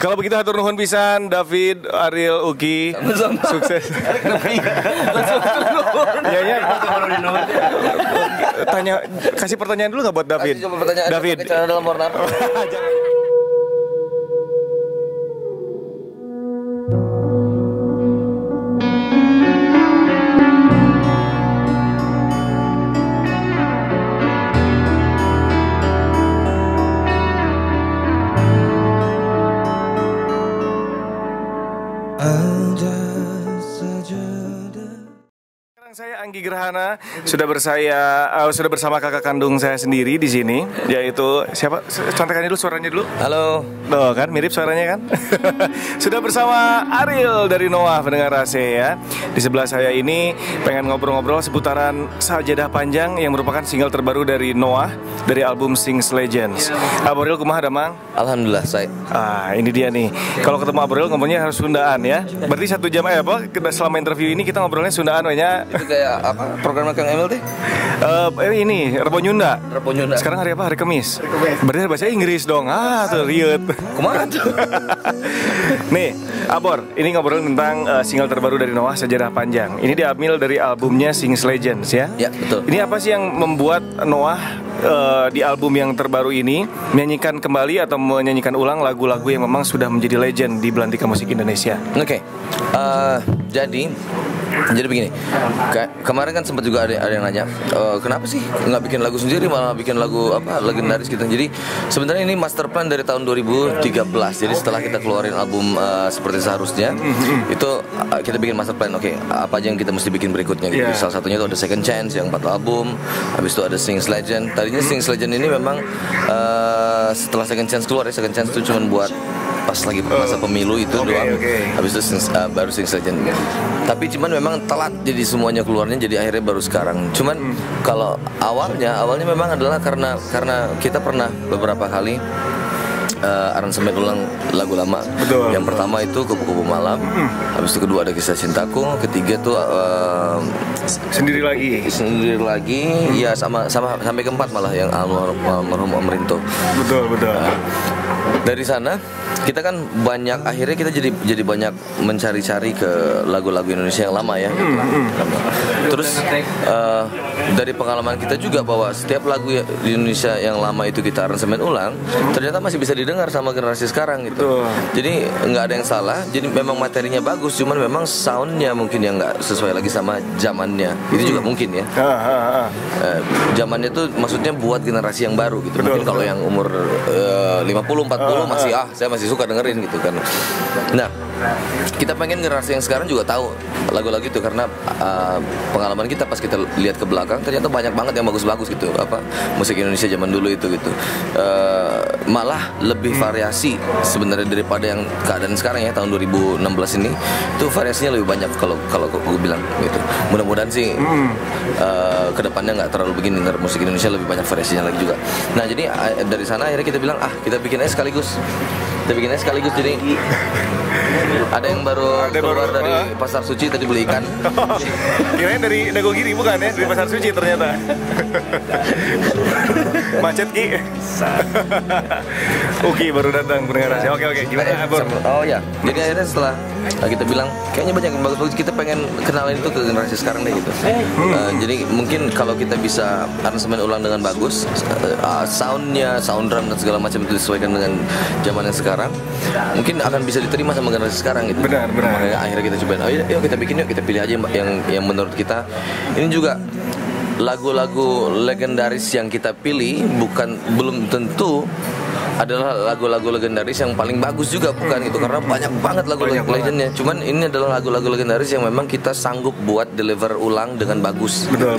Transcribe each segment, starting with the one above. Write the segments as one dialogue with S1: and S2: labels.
S1: Kalau begitu hatur nuhun pisan David, Ariel, Uki. Sukses. Ya. Tanya, kasih pertanyaan dulu nggak buat David?
S2: Coba pertanyaan.
S1: David.
S2: Celana dalam warna apa?
S1: Saya Anggi Gerhana sudah bersama kakak kandung saya sendiri di sini, yaitu siapa? Contekannya dulu, suaranya dulu.
S2: Halo.
S1: Tuh kan mirip suaranya kan. Sudah bersama Ariel dari Noah pendengar AC ya. Di sebelah saya ini pengen ngobrol-ngobrol seputaran Sajadah Panjang yang merupakan single terbaru dari Noah dari album Sings Legends. Aboril kumaha damang?
S2: Alhamdulillah saya.
S1: Ini dia nih. Kalau ketemu Aboril ngomongnya harus Sundaan ya. Berarti 1 jam selama interview ini kita ngobrolnya Sundaan ya.
S2: Itu kayak apa? Program Kang Emil teh?
S1: Ini Rebo Nyunda. Sekarang hari apa? Hari Kamis. Berarti bahasa Inggris dong. Tuh riut.
S2: Kemana tuh?
S1: Nih, Abor, ini ngobrol tentang single terbaru dari Noah, Sajadah Panjang. Ini diambil dari albumnya Sings Legends ya.
S2: Ya, betul.
S1: Ini apa sih yang membuat Noah di album yang terbaru ini menyanyikan kembali atau menyanyikan ulang lagu-lagu yang memang sudah menjadi legend di belantika musik Indonesia?
S2: Oke. Jadi begini, kemarin kan sempat juga ada yang nanya, kenapa sih nggak bikin lagu sendiri malah bikin lagu legendaris gitu. Jadi sebenarnya ini master plan dari tahun 2013. Jadi setelah kita keluarin album seperti seharusnya, itu kita bikin master plan. Oke, apa aja yang kita mesti bikin berikutnya gitu. Salah satunya itu ada Second Chance yang 4 album, habis itu ada Sings Legend. Tadinya Sings Legend ini memang setelah Second Chance keluar ya, Second Chance itu cuma buat pas lagi masa pemilu itu doang. Habis itu baru Sings Legend. Tapi cuman memang telat jadi semuanya keluarnya, jadi akhirnya baru sekarang. Cuman kalau awalnya memang adalah karena kita pernah beberapa kali aransemen ulang lagu lama.
S1: Betul.
S2: Yang pertama itu Kupu-Kupu Malam, habis itu kedua ada Kisah Cintaku, ketiga tuh
S1: Sendiri lagi,
S2: ya sama sampai keempat malah yang almarhum Om Rinto.
S1: Betul.
S2: Dari sana kita kan akhirnya kita jadi banyak mencari-cari ke lagu-lagu Indonesia yang lama ya. Terus dari pengalaman kita juga bahwa setiap lagu di Indonesia yang lama itu kita aransemen ulang, ternyata masih bisa didengar sama generasi sekarang gitu. Jadi nggak ada yang salah. Jadi memang materinya bagus, cuman memang soundnya mungkin yang nggak sesuai lagi sama zamannya. Itu juga mungkin ya. Zamannya tuh maksudnya buat generasi yang baru gitu. Mungkin kalau yang umur 50-40 saya masih suka dengerin gitu kan. Nah, kita pengen generasi yang sekarang juga tahu lagu-lagu itu karena pengalaman kita pas kita lihat ke belakang ternyata banyak banget yang bagus-bagus gitu musik Indonesia zaman dulu itu gitu. Malah lebih variasi sebenarnya daripada yang keadaan sekarang ya tahun 2016 ini. Itu variasinya lebih banyak kalau gue bilang gitu. Mudah-mudahan sih kedepannya nggak terlalu begini, musik Indonesia lebih banyak variasinya lagi juga. Nah, jadi dari sana akhirnya kita bilang kita bikin aja sekaligus. Jadi ada yang baru keluar dari Pasar Suci tadi beli ikan.
S1: Kirain dari Dagogiri bukan ya, dari Pasar Suci ternyata. Macet Ki. Uki baru datang pendengar. Oke, gimana Abor?
S2: Oh ya, jadi akhirnya setelah kita bilang kayaknya banyak yang bagus-bagus, kita pengen kenalin itu ke generasi sekarang deh gitu. Jadi mungkin kalau kita bisa aransemen ulang dengan bagus, soundnya, sound drum dan segala macam itu disesuaikan dengan zaman yang sekarang, mungkin akan bisa diterima sama generasi sekarang gitu.
S1: Benar.
S2: Makanya akhirnya kita cobain, yuk kita bikin yuk, kita pilih aja yang menurut kita. Ini juga lagu-lagu legendaris yang kita pilih belum tentu adalah lagu-lagu legendaris yang paling bagus juga, bukan gitu, karena banyak banget lagu legendnya. Cuman ini adalah lagu-lagu legendaris yang memang kita sanggup buat deliver ulang dengan bagus.
S1: Betul.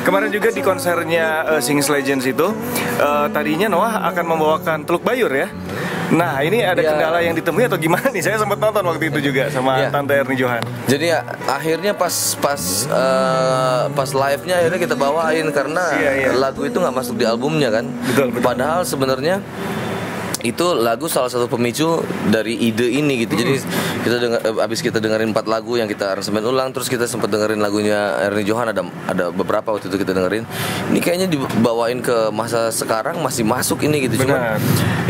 S1: Kemarin juga di konsernya Sings Legends itu tadinya Noah akan membawakan Teluk Bayur ya. Nah, ini ada kendala yang ditemui atau gimana nih? Saya sempat nonton waktu itu juga sama Tante Erni Johan.
S2: Jadi akhirnya pas live-nya akhirnya kita bawain karena lagu itu nggak masuk di albumnya kan.
S1: Betul.
S2: Padahal sebenarnya itu lagu salah satu pemicu dari ide ini gitu. Jadi abis kita dengerin 4 lagu yang kita aransemen ulang, terus kita sempat dengerin lagunya Ernie Johan, ada beberapa waktu itu kita dengerin. Ini kayaknya dibawain ke masa sekarang masih masuk ini gitu. Cuman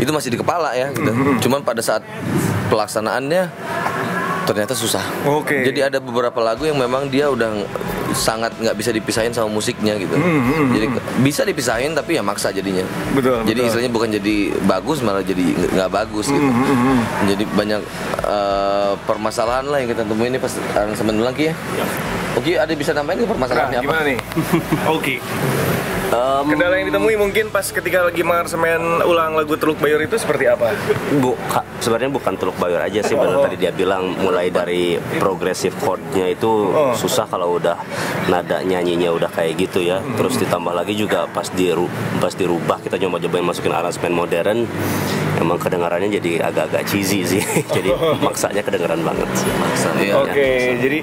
S2: itu masih di kepala ya gitu. Cuman pada saat pelaksanaannya ternyata susah. Jadi ada beberapa lagu yang memang dia udah sangat nggak bisa dipisahin sama musiknya gitu. Jadi bisa dipisahin tapi ya maksa jadinya. Jadi istilahnya bukan jadi bagus malah jadi nggak bagus gitu. Jadi banyak permasalahan lah yang kita temuin ini pas aransemen ulang ya. Oke, ada bisa nambahin permasalahannya apa?
S1: Gimana nih? Oke. Kendala yang ditemui mungkin pas ketika lagi mengaransemen ulang lagu Teluk Bayur itu seperti apa?
S3: Sebenarnya bukan Teluk Bayur aja sih, benar tadi dia bilang mulai dari progressive chordnya itu susah kalau udah nada nyanyinya udah kayak gitu ya. Terus ditambah lagi juga pas dirubah kita cobain masukin aransemen modern, emang kedengarannya jadi agak-agak cheesy sih. Jadi maksanya kedengaran banget sih.
S1: Jadi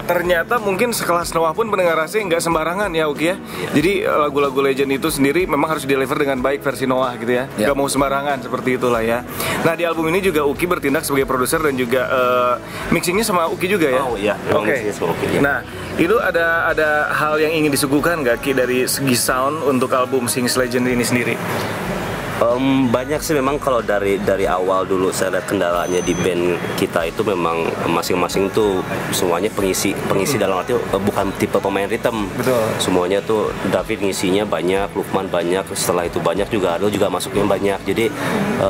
S1: ternyata mungkin sekelas Noah pun pendengar Rase nggak sembarangan ya Uki ya. Jadi lagu-lagu legend itu sendiri memang harus deliver dengan baik versi Noah gitu ya. Nggak mau sembarangan seperti itulah ya. Nah di album ini juga Uki bertindak sebagai produser dan juga mixingnya sama Uki juga ya. Nah itu ada hal yang ingin disuguhkan nggak Ki dari segi sound untuk album Sings Legend ini sendiri?
S3: Banyak sih memang. Kalau dari awal dulu saya lihat kendalanya di band kita itu memang masing-masing tuh semuanya pengisi dalam arti bukan tipe pemain ritme. Semuanya tuh David ngisinya banyak, Lukman banyak, setelah itu banyak juga Adel juga masuknya banyak. Jadi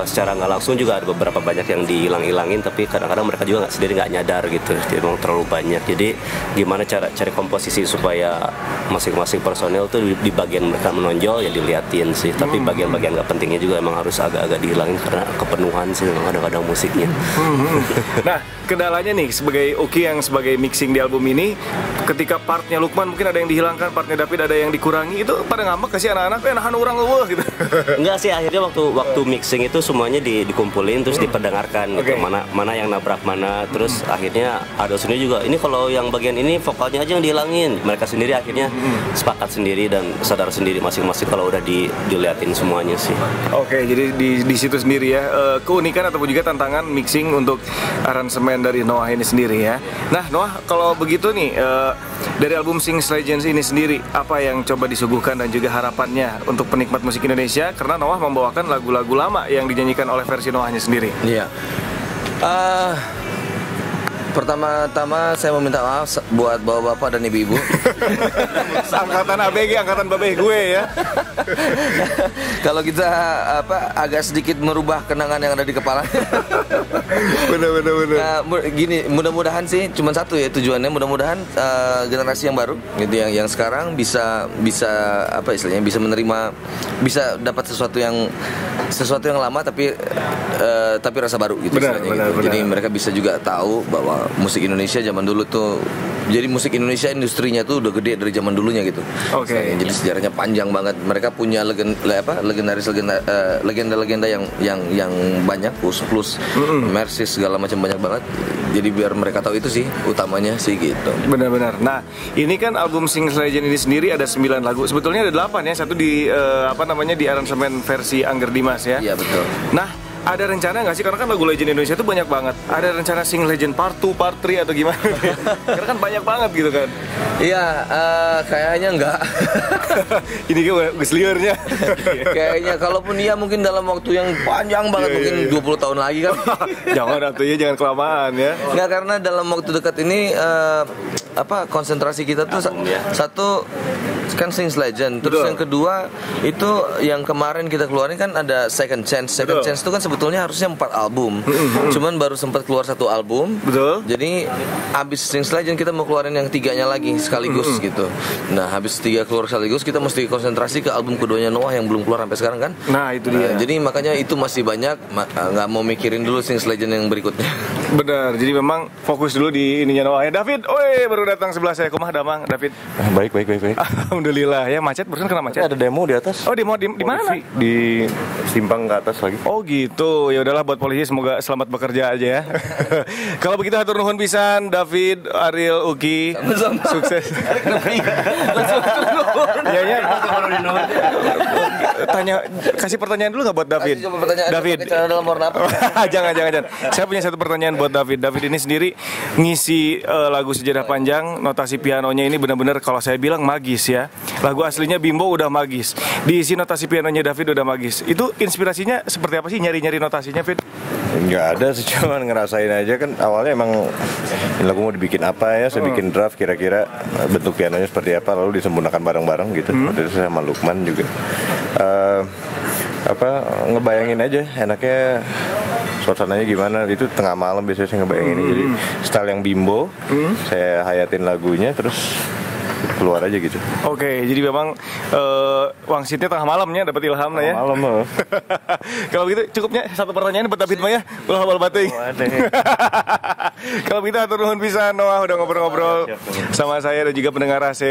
S3: secara nggak langsung juga ada beberapa banyak yang dihilang-hilangin, tapi kadang-kadang mereka juga sendiri nggak nyadar gitu. Jadi memang terlalu banyak. Jadi gimana cara cari komposisi supaya masing-masing personel tuh di bagian mereka menonjol ya diliatin sih. Tapi bagian-bagian nggak pentingnya juga emang harus agak-agak dihilangin karena kepenuhan sih memang kadang-kadang musiknya.
S1: Nah kendalanya nih sebagai Uki yang sebagai mixing di album ini, ketika partnya Lukman mungkin ada yang dihilangkan, partnya David ada yang dikurangi, itu pada ngambek ke sih anak-anak nahan orang lu gitu?
S3: Enggak sih, akhirnya waktu mixing itu semuanya dikumpulin terus diperdengarkan gitu, mana yang nabrak mana, terus akhirnya ada sendiri juga ini kalau yang bagian ini vokalnya aja yang dihilangin, mereka sendiri akhirnya sepakat sendiri dan sadar sendiri masing-masing kalau udah diliatin semuanya sih.
S1: Jadi di situ sendiri ya keunikan ataupun juga tantangan mixing untuk aransemen dari Noah ini sendiri ya. Nah Noah, kalau begitu nih dari album Sings Legends ini sendiri apa yang coba disuguhkan dan juga harapannya untuk penikmat musik Indonesia, karena Noah membawakan lagu-lagu lama yang dinyanyikan oleh versi Noahnya sendiri.
S2: Iya. Pertama-tama saya meminta maaf buat bapak-bapak dan ibu-ibu.
S1: Angkatan ABG, angkatan babeh gue ya.
S2: Kalau kita agak sedikit merubah kenangan yang ada di kepala.
S1: Bener.
S2: Nah, gini, mudah-mudahan sih cuma satu ya tujuannya, mudah-mudahan generasi yang baru gitu yang sekarang bisa apa istilahnya, bisa menerima, bisa dapat sesuatu yang lama tapi rasa baru gitu istilahnya gitu. Jadi mereka bisa juga tahu bahwa musik Indonesia zaman dulu tuh, jadi musik Indonesia industrinya tuh udah gede dari zaman dulunya gitu. Jadi sejarahnya panjang banget. Mereka punya legenda-legenda yang banyak, plus Mersis segala macam banyak banget. Jadi biar mereka tahu itu sih utamanya sih gitu.
S1: Benar-benar. Nah, ini kan album Sings Legend ini sendiri ada 9 lagu. Sebetulnya ada 8 ya. Satu di di aransemen versi Angger Dimas ya.
S2: Iya, betul.
S1: Nah, ada rencana nggak sih, karena kan lagu Legend Indonesia itu banyak banget, ada rencana Sing Legend Part 2, Part 3 atau gimana? Karena kan banyak banget gitu kan.
S2: Iya, kayaknya enggak.
S1: Ini gue liurnya.
S2: Kayaknya kalaupun iya mungkin dalam waktu yang panjang banget, mungkin 20 tahun lagi kan.
S1: Jangan atunya, jangan kelamaan ya.
S2: Enggak, karena dalam waktu dekat ini konsentrasi kita tuh satu kan Sings Legend, terus yang kedua itu yang kemarin kita keluarin kan ada Second Chance. Second Chance itu kan sebetulnya harusnya 4 album, cuman baru sempat keluar 1 album. Jadi abis Sings Legend kita mau keluarin yang 3-nya lagi sekaligus gitu. Nah habis 3 keluar sekaligus kita mesti konsentrasi ke album keduanya Noah yang belum keluar sampai sekarang kan.
S1: Nah itu dia.
S2: Jadi makanya itu masih banyak, nggak mau mikirin dulu Sings Legend yang berikutnya.
S1: Benar, jadi memang fokus dulu di ininya Noah. David, baru datang sebelah saya. Kumaha damang, David?
S4: Baik.
S1: Alhamdulillah ya, macet, barusan kena macet.
S4: Ada demo di atas.
S1: Oh, demo di mana?
S4: Di simpang ke atas lagi.
S1: Oh gitu. Ya udahlah, buat polisi semoga selamat bekerja aja ya. Kalau begitu hatur nuhun pisan David, Ariel, Uki.
S2: Sama-sama.
S1: Sukses. Ya ya. Kasih pertanyaan dulu nggak buat David?
S2: Kasih coba pertanyaan.
S1: David.
S2: Pakai celana dalam warna apa?
S1: jangan. Saya punya satu pertanyaan buat David. David ini sendiri ngisi lagu Sejadah Panjang, notasi pianonya ini benar-benar kalau saya bilang magis ya. Lagu aslinya Bimbo udah magis. Diisi notasi pianonya David udah magis. Itu inspirasinya seperti apa sih nyari-nyari notasinya, Fit?
S4: Nggak ada sih, cuman ngerasain aja kan. Awalnya emang ini lagu mau dibikin apa ya, saya bikin draft kira-kira bentuk pianonya seperti apa, lalu disempurnakan bareng-bareng gitu. Waktu itu saya sama Lukman juga ngebayangin aja enaknya suasananya gimana. Itu tengah malam biasanya saya ngebayangin. Jadi style yang Bimbo, saya hayatin lagunya terus keluar aja gitu.
S1: Oke, jadi memang wangsitnya tengah malamnya dapat ilham lah ya.
S4: Malam loh.
S1: Kalau gitu cukupnya satu pertanyaan buat David Maya. Ulah hafal bating. Kalau kita atur nuhun pisan Noah udah ngobrol-ngobrol sama saya dan juga pendengar AC.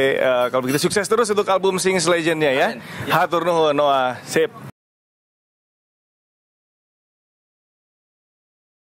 S1: Kalau begitu sukses terus untuk album Sings Legend-nya ya. Hatur nuhun Noah. Sip.